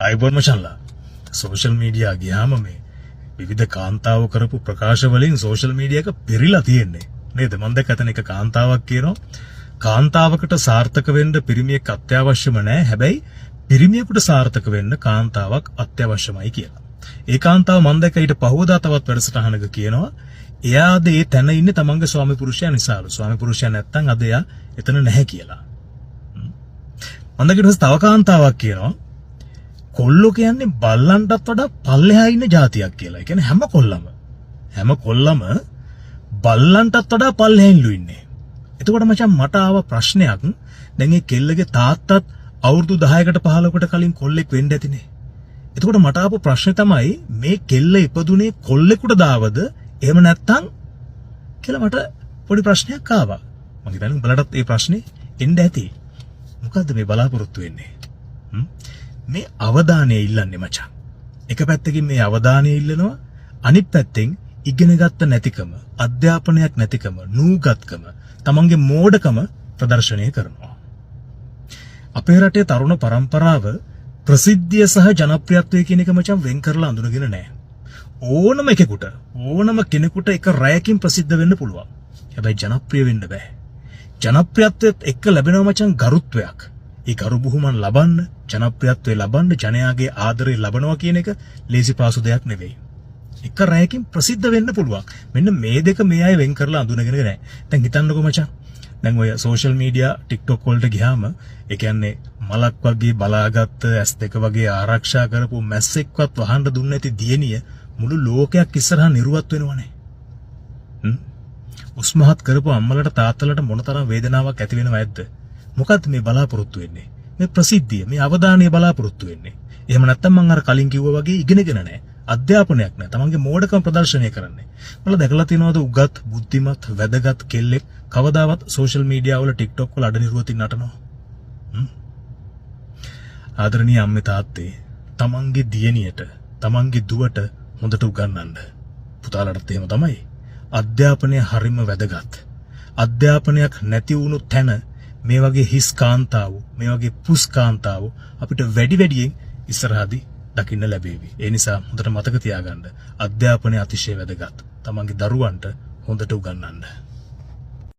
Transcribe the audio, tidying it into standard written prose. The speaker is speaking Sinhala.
අයිබෝන් මචංලා සෝෂල් මීඩියා ගියාම මේ විවිධ කාන්තාව කරපු ප්‍රකාශ වලින් සෝෂල් මීඩියා එක පෙරිලා තියෙන්නේ නේද මම දැක්ක අතන එක කාන්තාවක් කියනවා කාන්තාවකට සාර්ථක වෙන්න පිරිමියෙක් අත්‍යවශ්‍යම නැහැ හැබැයි පිරිමියෙකුට සාර්ථක වෙන්න කාන්තාවක් අත්‍යවශ්‍යමයි කියලා. ඒ කාන්තාව මම දැක්ක ඊට පහවදා තවත් වැඩසටහනක කියනවා එයාද ඒ තැන ඉන්නේ තමන්ගේ ස්වාමි පුරුෂයා නිසාලු. ස්වාමි පුරුෂයා නැත්තම් අද එයා එතන නැහැ කියලා. මම දැක්ක තව කාන්තාවක් කියනවා කොල්ලෝ කියන්නේ බල්ලන්ටත් වඩා පල්ලෙහා ඉන්න జాතියක් කියලා. ඒ කියන්නේ හැම කොල්ලම බල්ලන්ටත් වඩා පල්ලෙහින්ලු ඉන්නේ. එතකොට මචං මට ආව ප්‍රශ්නයක්. දැන් මේ කෙල්ලගේ තාත්තත් අවුරුදු 10කට 15කට කලින් කොල්ලෙක් වෙන්න ඇතිනේ. එතකොට මට ආපු ප්‍රශ්නේ තමයි මේ කෙල්ල ඉපදුනේ කොල්ලෙකුට දාවද එහෙම නැත්නම් කියලා මට පොඩි ප්‍රශ්නයක් ආවා. මම හිතන්නේ උඹලටත් මේ ප්‍රශ්නේ එන්න ඇති. මොකද්ද මේ බලාපොරොත්තු වෙන්නේ? මේ අවධානය ඉල්ලන්නේ මචං. එක පැත්තකින් මේ අවධානය ඉල්ලනවා අනිත් පැත්තෙන් ඉගෙන ගත්ත නැතිකම, අධ්‍යාපනයක් නැතිකම, නූගත්කම, තමන්ගේ මෝඩකම ප්‍රදර්ශනය කරනවා. අපේ රටේ තරුණ පරම්පරාව ප්‍රසිද්ධිය සහ ජනප්‍රියත්වය කියන එක මචං වෙන් කරලා අඳුනගෙන නැහැ. ඕනම එකෙකුට, ඕනම කෙනෙකුට එක රැයකින් ප්‍රසිද්ධ වෙන්න පුළුවන්. හැබැයි ජනප්‍රිය වෙන්න බෑ. ජනප්‍රියත්වයට එක්ක ලැබෙනවා මචං ගරුත්වයක්. ඒ ගරු බුහුමන් ලබන්න, ජනප්‍රියත්වය ලබන්න, ජනයාගේ ආදරය ලබනවා කියන එක ලේසි පාසු දෙයක් නෙවෙයි. එක රැයකින් ප්‍රසිද්ධ වෙන්න පුළුවන්. මෙන්න මේ දෙක මේ අය වෙන් කරලා අඳුනගෙන නැහැ. දැන් හිතන්නකෝ මචං. දැන් ඔය සෝෂල් මීඩියා TikTok වලට ගියාම ඒ කියන්නේ මලක් වගේ බලාගත්ත S2 වගේ ආරක්ෂා කරපු මැස්සෙක්වත් වහන්න දුන්නේ නැති දියණිය මුළු ලෝකයක් ඉස්සරහා නිරුවත් වෙනවනේ. උස්මහත් කරපු අම්මලට තාත්තලට මොනතරම් වේදනාවක් ඇති වෙනව ඇද්ද? මොකද්ද මේ බලාපොරොත්තු වෙන්නේ? මේ ප්‍රසිද්ධිය, මේ අවධානය බලාපොරොත්තු වෙන්නේ. එහෙම නැත්නම් මම අර කලින් කිව්වා වගේ ඉගෙනගෙන නැහැ. අධ්‍යාපනයක් නැහැ. තමන්ගේ මෝඩකම ප්‍රදර්ශනය කරන්නේ. මම දැකලා තියෙනවද උගත්, බුද්ධිමත්, වැදගත් කෙල්ලෙක් කවදාවත් සෝෂල් මීඩියා වල TikTok වල අඩනිරුවතින් නටනවා? ආදරණීය අම්මේ තාත්තේ තමන්ගේ දියණියට, තමන්ගේ දුවට හොඳට උගන්වන්න. පුතාලටත් එහෙම තමයි. අධ්‍යාපනය හරිම වැදගත්. අධ්‍යාපනයක් නැති වුණු තැන මේ වගේ හිස් කාන්තාවෝ, මේ වගේ පුස් කාන්තාවෝ අපිට වැඩියෙන් ඉස්සරහදී දකින්න ලැබෙවි. ඒ නිසා හොඳට මතක තියාගන්න. අධ්‍යාපනය අතිශය වැදගත්. තමන්ගේ දරුවන්ට හොඳට උගන්වන්න.